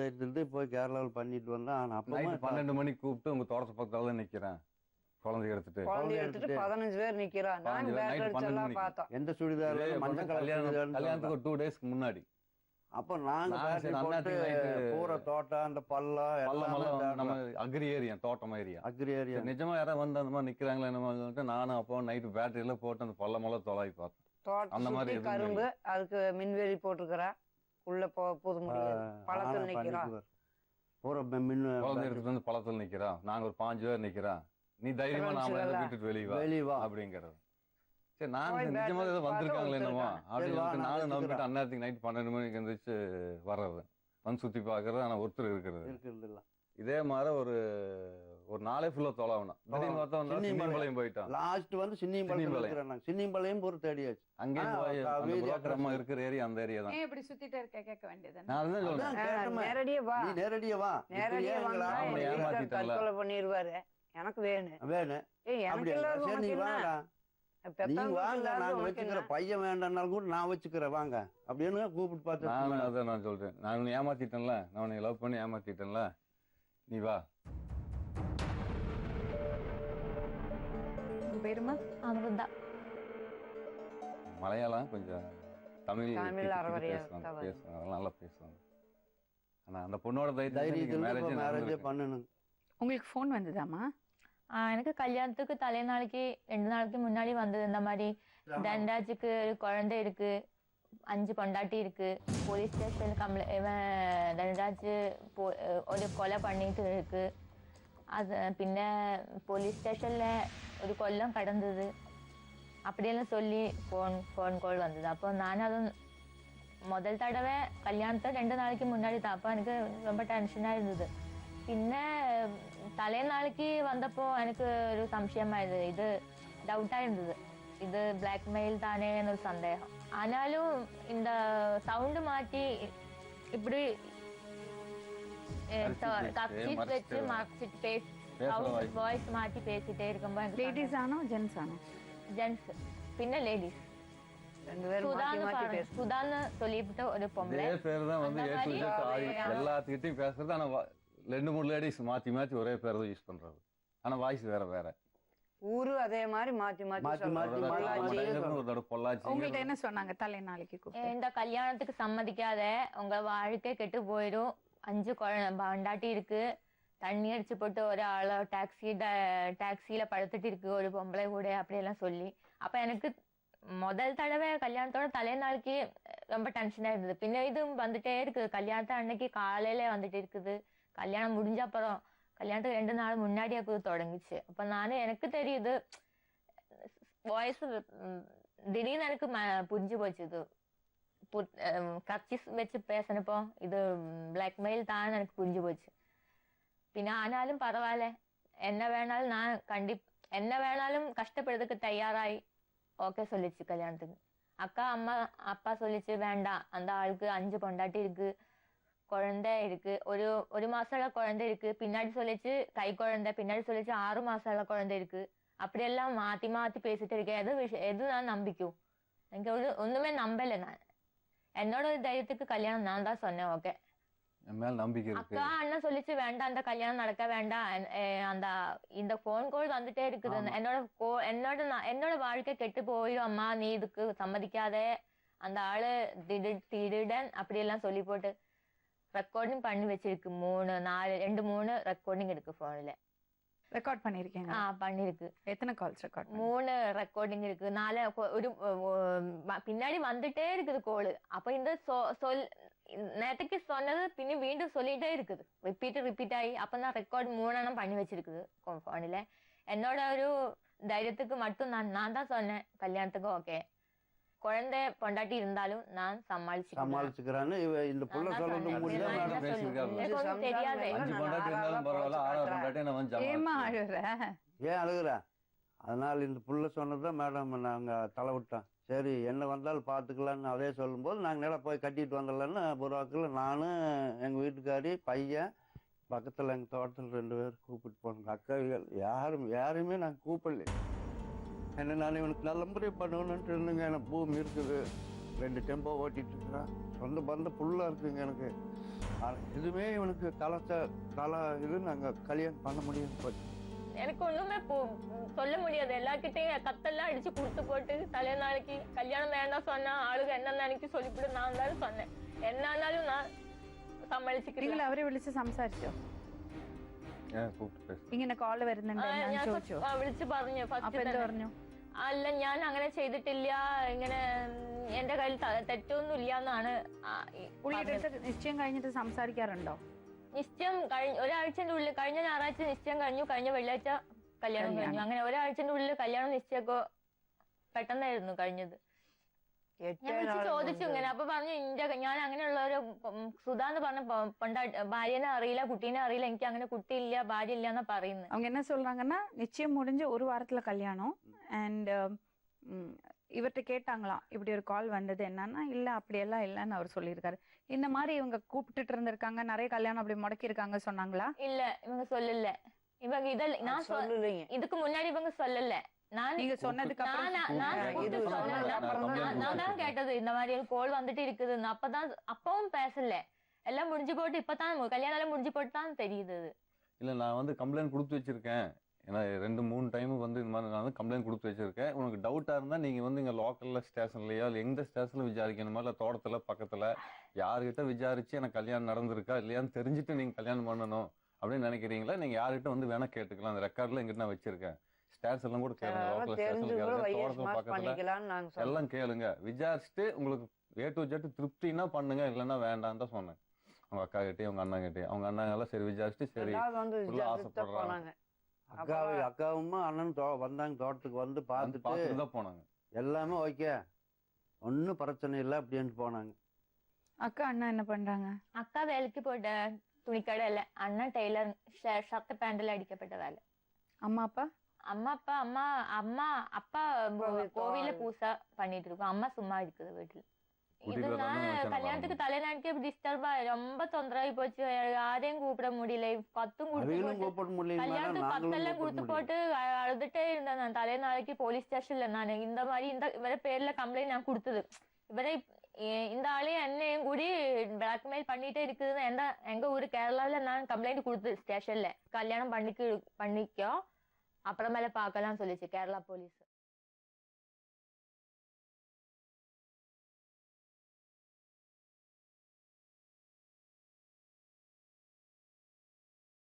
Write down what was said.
தைரியத்துல போய் கேரளாவில் பண்ணிட்டு வந்தேன். ஆனா நைட்டு அப்ப 12 மணிக்கு கூப்பிட்டு உங்க தோட்டத்து பக்கத்துல தான் நிக்கிறேன். குழந்தைய எடுத்துட்டு 15 பேர் நிக்கிறா. நான் பேட்டரி அடிச்செல்லாம் பார்த்தோம். எந்த சுடிதார் மஞ்சள் கல்யாணம் கல்யாணத்துக்கு 2 டேஸ்க்கு முன்னாடி. அப்ப நாங்க பூரா தோட்டம் அந்த பள்ளம் நம்ம அக்ரி ஏரியா, தோட்டம் ஏரியா, அக்ரி ஏரியா. நிஜமா யாராவது வந்து அந்த மாதிரி நிக்கிறாங்களா என்ன, நானும் அப்போ நைட்டு பேட்டரியில போட்டு அந்த பள்ளமெல்லாம் தொலாவி பார்த்தேன். அந்த மாதிரி கரும்பு அதுக்கு மின்வேலி போட்டுக்கிறா. உள்ள போது முடியாது, பழத்தில் நிக்கிறா. பூரா குழந்தை எடுத்துட்டு வந்து பழத்தில் நிக்கிறா. நாங்க ஒரு 5 பேர் நிக்கிறா. நீ தைரியமா நாம வீட்டுட்டு வெளியே அப்படிங்கறது. சரி, நான் நிஜமா ஏதோ வந்திருக்காங்களே என்னமோ அப்படின்னு நானும் நம்பிட்டு அந்நேரத்துக்கு நைட் 12 மணிக்கு எந்திரிச்சு வர்றது, வந்து சுத்தி பாக்குறது. ஆனா ஒருத்தர் இருக்கிறது இதே மாதிரி ஒரு நாளே ஃபுல்லா தொலைவணும். திடீர்னு பார்த்தா சின்னியம்பாளையம் போயிட்டான். லாஸ்ட் வந்து சின்னியம்பாளையம் ஒரு தேடியாச்சு. அங்கேயும் போய் இருக்கிற ஏரியா அந்த ஏரியா தான். இப்படி சுத்திட்டு இருக்க கேட்க வேண்டியது. நான் தான் சொல்றேன், நேரடியே வா, நேரடியே வா. தற்கொலை பண்ணிடுவாரு. எனக்கு வேணும் எனக்கு நீங்க வாங்க, நாங்க வச்சுக்கிற பையன் வேண்டாம்னாலும் கூட நான் வச்சுக்கிறேன் வாங்க அப்படின்னு கூப்பிட்டு பார்த்து. அதான் நான் சொல்றேன், நான் உன்னை ஏமாத்திட்டேன்ல, நான் உன்னை லவ் பண்ணி ஏமாத்திட்டேன்ல, நீ வா. பேருமா அமிர்தா. மலையாளம் கொஞ்சம் தமிழ் பேசுவாங்க, நல்லா பேசுவாங்க. ஆனா அந்த பொண்ணோட தைரியத்துக்கு மேரேஜ் பண்ணணும். உங்களுக்கு ஃபோன் வந்ததாமா? எனக்கு கல்யாணத்துக்கு தலைநாளைக்கு 2 நாளைக்கு முன்னாடி வந்தது. இந்த மாதிரி தண்டராஜுக்கு ஒரு குழந்தை இருக்கு, 5 பொண்டாட்டி இருக்கு, போலீஸ் ஸ்டேஷன் இவன் தண்டராஜ் ஒரு கொலை பண்ணிட்டு இருக்கு. அது பின்ன போலீஸ் ஸ்டேஷன்ல ஒரு கொல்லம் கடந்தது அப்படியெல்லாம் சொல்லி ஃபோன் கால் வந்தது. அப்போ நான் அதுவும் முதல் தடவை கல்யாணத்தை 2 நாளைக்கு முன்னாடி தான். அப்போ எனக்கு ரொம்ப டென்ஷனாக இருந்தது. പിന്നെ തലേനാളിക്ക് വന്നപ്പോ എനിക്ക് ഒരു സംശയമായത്, ഇത് ഡൗട്ടായിരുന്നത് ഇത് ബ്ലാക്ക് മെയിൽ താനേ എന്നൊരു സന്ദേഹം. ആനാലും இந்த சவுண்ட் மாற்றி இப்படி வச்சு வாய்ஸ் மாற்றி பேசிட்டே இருக்கும்போ லேடிஸ் ஆனோ ஜென்ஸ் ஆனோ? ஜென்ஸ். பின்ன லேடிஸ் சுதான்னு சொல்லிவிட்டு ஒரு பொம்பளை எல்லாத்துக்கிட்டையும் பேசுறது. ஆனா 2-3 லேடிஸ் மாத்தி மாத்தி ஒரே பேர் தான் யூஸ் பண்றது. ஆனா வாய்ஸ் வேற வேற. ஊரு அதே மாதிரி மாத்தி பொள்ளாச்சி. உங்கள்ட்ட என்ன சொன்னாங்க தலைநாளைக்கு? இந்த கல்யாணத்துக்கு சம்மதிக்காத, உங்க வாழ்க்கை கெட்டு போயிடும், 5 பொண்டாட்டி இருக்கு, தண்ணி அடிச்சு போட்டு ஒரு ஆள டாக்ஸியில படுத்துட்டு இருக்கு ஒரு பொம்பளை கூட, அப்படியெல்லாம் சொல்லி. அப்ப எனக்கு முதல் தடவை கல்யாணத்தோட தலைநாளைக்கு ரொம்ப டென்ஷனா இருந்தது. பின்ன இதுவும் வந்துட்டே இருக்குது. கல்யாணத்தை அன்னைக்கு காலையில வந்துட்டு இருக்குது. கல்யாணம் முடிஞ்ச அப்புறம் கல்யாணத்துக்கு 2 நாள் முன்னாடியே தொடங்குச்சு. அப்ப நானும் எனக்கு தெரியுது வாய்ஸ் திடீர்னு எனக்கு புரிஞ்சு போச்சு. இது கர்ச்சீஸ் வச்சு பேசினப்போ இது பிளாக்மெயில் தான் எனக்கு புரிஞ்சு போச்சு. பின்ன ஆனாலும் பரவாயில்ல, என்ன வேணாலும் கஷ்டப்படுறதுக்கு தயாராகி ஓகே சொல்லிச்சு கல்யாணத்துக்கு. அக்கா அம்மா அப்பா சொல்லிச்சு வேண்டாம், அந்த ஆளுக்கு 5 பொண்டாட்டி இருக்கு, குழந்தை இருக்கு, ஒரு மாசம் குழந்தை இருக்கு, பின்னாடி சொல்லிச்சு கை குழந்தை, பின்னாடி சொல்லிச்சு 6 மாசம் குழந்தை இருக்கு. அப்படியெல்லாம் மாத்தி மாத்தி பேசிட்டு இருக்கேன். எது நான் நம்பிக்கும்? எனக்கு ஒண்ணுமே நம்பல. நான் என்னோட தைரியத்துக்கு கல்யாணம் நான் தான் சொன்னேன் ஓகே. அக்கா அண்ணன் சொல்லிச்சு வேண்டாம், அந்த கல்யாணம் நடக்க வேண்டாம், இந்த போன் கால் வந்துட்டே இருக்குது, என்னோட வாழ்க்கை கெட்டு போயிடும் அம்மா, நீ இதுக்கு சம்மதிக்காத, அந்த ஆளு திடீடன் அப்படியெல்லாம் சொல்லி போட்டு ரெக்கார்டிங் பண்ணி வச்சிருக்கு. 2-3 ரெக்கார்டிங் இருக்கு போன்ல. ரெக்கார்ட் பண்ணிருக்கீங்க? பண்ணிருக்கு. எத்தனை கால்ஸ் ரெக்கார்ட்? 3 ரெக்கார்டிங் இருக்கு. 4 ஒரு பின்னாடி வந்துட்டே இருக்குது கோல். அப்ப இந்த நேற்றுக்கு சொன்னது பின்ன மீண்டும் சொல்லிட்டே இருக்குது, ரிப்பீட் ஆகி. அப்ப நான் ரெக்கார்ட் 3 பண்ணி வச்சிருக்குது போன்ல. என்னோட ஒரு தைரியத்துக்கு மட்டும் நான் தான் சொன்னேன் கல்யாணத்துக்கு ஓகே, குழந்தை பொண்டாட்டி இருந்தாலும் நான் சமாளிச்சுக்கிறேன். இந்த புள்ள சொல்றது ஏன் அழுகுற? அதனால இந்த புள்ள சொன்னதான் மேடம் நாங்க தலை விட்டோம். சரி என்ன வந்தாலும் பார்த்துக்கலான்னு அதே சொல்லும்போது நாங்கள் நேராக போய் கட்டிட்டு வந்துடலான்னு புறாக்கில் நானும் எங்கள் வீட்டுக்காரி பையன் பக்கத்தில் எங்கள் தோட்டத்தில் 2 பேர் கூப்பிட்டு போனோம். அக்காவிகள் யாருமே நாங்கள் கூப்பிடல. என்ன நான் இவனுக்கு நல்ல முறை பண்ணணுன்ட்டு இருந்துங்க. எனக்கு பூமி இருக்குது, 2 டெம்போ ஓட்டிகிட்டு இருக்கிறேன், சொந்த பந்த ஃபுல்லாக இருக்குங்க எனக்கு. எதுவுமே இவனுக்கு தலை இது நாங்கள் கல்யாணம் பண்ண முடியும் போச்சு. எனக்கு ஒண்ணுமே சொல்ல முடியாது. எல்லார்கிட்டையும் கத்தெல்லாம் அடிச்சு கொடுத்து போட்டு தலை நாளைக்கு கல்யாணம் வேண்டாம் சொன்னா ஆளுங்க என்ன நினைக்க சொல்லிவிட்டு நான் தான் சொன்னேன். என்ன ஆனாலும் நான் സമ്മതിച്ചിട്ടില്ല. നിങ്ങൾ അവരെ വിളിച്ച് സംസാരിച്ചോ? ഇങ്ങനെ കോള് വരുന്നുണ്ട് വിളിച്ചു പറഞ്ഞു. അപ്പൊ എന്ത് പറഞ്ഞു? അല്ല, ഞാൻ അങ്ങനെ ചെയ്തിട്ടില്ല, ഇങ്ങനെ എന്റെ കയ്യിൽ തെറ്റൊന്നും ഇല്ല എന്നാണ്. നിശ്ചയം കഴിഞ്ഞിട്ട് സംസാരിക്കാറുണ്ടോ? നിശ്ചയം ഒരാഴ്ചന്റെ ഉള്ളിൽ, കഴിഞ്ഞ ഞായറാഴ്ച നിശ്ചയം കഴിഞ്ഞു, കഴിഞ്ഞ വെള്ളിയാഴ്ച കല്യാണം കഴിഞ്ഞു. അങ്ങനെ ഒരാഴ്ചന്റെ ഉള്ളിൽ കല്യാണം നിശ്ചയമൊക്കെ പെട്ടെന്നായിരുന്നു കഴിഞ്ഞത്. ഞാൻ വിളിച്ച് ചോദിച്ചു ഇങ്ങനെ. അപ്പൊ പറഞ്ഞു ഞാൻ അങ്ങനെയുള്ള ഒരു സുധാന്ന് പറഞ്ഞ ഭാര്യനെ അറിയില്ല, குட்டீனே அறியல, எனக்கு അങ്ങനെ குட்டி இல்ல, பாரி இல்லன்னா പറയുന്നത്. அவங்க என்ன சொல்றாங்கன்னா நிச்சயம் முடிஞ்சு ஒரு வாரத்துல கல்யாணம். அண்ட் இவர்கிட்ட கேட்டாங்களாம் இப்படி ஒரு கால் வந்தது என்னன்னா, இல்ல அப்படியெல்லாம் இல்லைன்னு அவர் சொல்லியிருக்காரு. இந்த மாதிரி இவங்க கூப்பிட்டுட்டு இருந்திருக்காங்க, நிறைய கல்யாணம் அப்படி முடக்கி இருக்காங்க சொன்னாங்களா? இல்ல, இவங்க சொல்லல. இவங்க இதெல்லாம் நான் சொல்லலைங்க. இதுக்கு முன்னாடி இவங்க சொல்லல. நீங்க சொன்னதுக்கு அப்புறம் நான் தான் கேட்டது இந்த மாதிரி கோல் வந்துட்டு இருக்குதுன்னு. அப்பவும் பேசல, எல்லாம் முடிஞ்சு போட்டு இப்பதான் கல்யாணம் எல்லாம் முடிஞ்சு போட்டு தான் தெரியுது. இல்ல, நான் வந்து கம்ப்ளைண்ட் கொடுத்து வச்சிருக்கேன். ஏன்னா 2-3 டைம் வந்து இந்த மாதிரி நான் வந்து கம்ப்ளைண்ட் கொடுத்து வச்சிருக்கேன். உனக்கு டவுட்டா இருந்தா நீங்க வந்து இங்க லோக்கல்ல ஸ்டேஷன்லயோ இல்லை எந்த ஸ்டேஷன்ல விசாரிக்கணுமா, இல்லை தோட்டத்துல பக்கத்துல யாருக்கிட்ட விசாரிச்சு எனக்கு கல்யாணம் நடந்திருக்கா இல்லையான்னு தெரிஞ்சுட்டு நீங்க கல்யாணம் பண்ணணும் அப்படின்னு நினைக்கிறீங்களா, நீங்க யார்கிட்ட வந்து வேணா கேட்டுக்கலாம். அந்த ரெக்கார்ட்ல எங்கிட்ட நான் வச்சிருக்கேன். ஸ்டேஷன் எல்லாம் கூட கேளுங்க, லோக்கல் ஸ்டேஷன்ல கேளுங்க, தோட்டத்துல பக்கத்துல எல்லாம் கேளுங்க. விசாரிச்சுட்டு உங்களுக்கு A to Z திருப்தினா பண்ணுங்க, இல்லைன்னா வேண்டாம் தான் சொன்னேன். அவங்க அக்கா கிட்டே, அவங்க அண்ணா கிட்டே, அவங்க அண்ணா எல்லாம் சரி விசாரிச்சுட்டு சரி ஆசைப்படுறாங்க. அக்காவும் அண்ணன் வந்தாங்க, தோட்டத்துக்கு வந்து பார்த்துட்டு தான் போனாங்க. எல்லாமே ஓகே, ஒன்னும் பிரச்சனை இல்லை அப்படின்னு போனாங்க. அக்கா அண்ணா என்ன பண்றாங்க? அக்கா வேலைக்கு போயிட்ட துணிக்கடையில, அண்ணா டெய்லர் ஷர்ட் பேண்ட்ல அடிக்கப்பட்ட வேலை. அம்மா அப்பா? அப்பா கோவில பூசா பண்ணிட்டு இருக்கோம். அம்மா சும்மா இருக்குது வீட்டுல. இதனால கல்யாணத்துக்கு தலைநாட்டுக்கு டிஸ்டர்பா ரொம்ப தொந்தரவாகி போச்சு. யாரையும் கூப்பிட முடியல, கத்தும் கல்யாணத்துக்கு கத்தெல்லாம் கொடுத்து போட்டு அழுதுட்டே இருந்தேன். நான் தலைநாளைக்கு போலீஸ் ஸ்டேஷன்ல நான் இந்த மாதிரி இவரை பேர்ல கம்ப்ளைண்ட் நான் கொடுத்தது. இவரை இந்த ஆளையும் என்னையும் கூடி பிளாக்மெயில் பண்ணிட்டே இருக்குதுன்னு எங்க ஊரு கேரளாவில நான் கம்ப்ளைண்ட் கொடுத்தது ஸ்டேஷன்ல. கல்யாணம் பண்ணிக்கோ அப்புறமேல பார்க்கலாம்னு சொல்லிச்சு கேரளா போலீஸ்.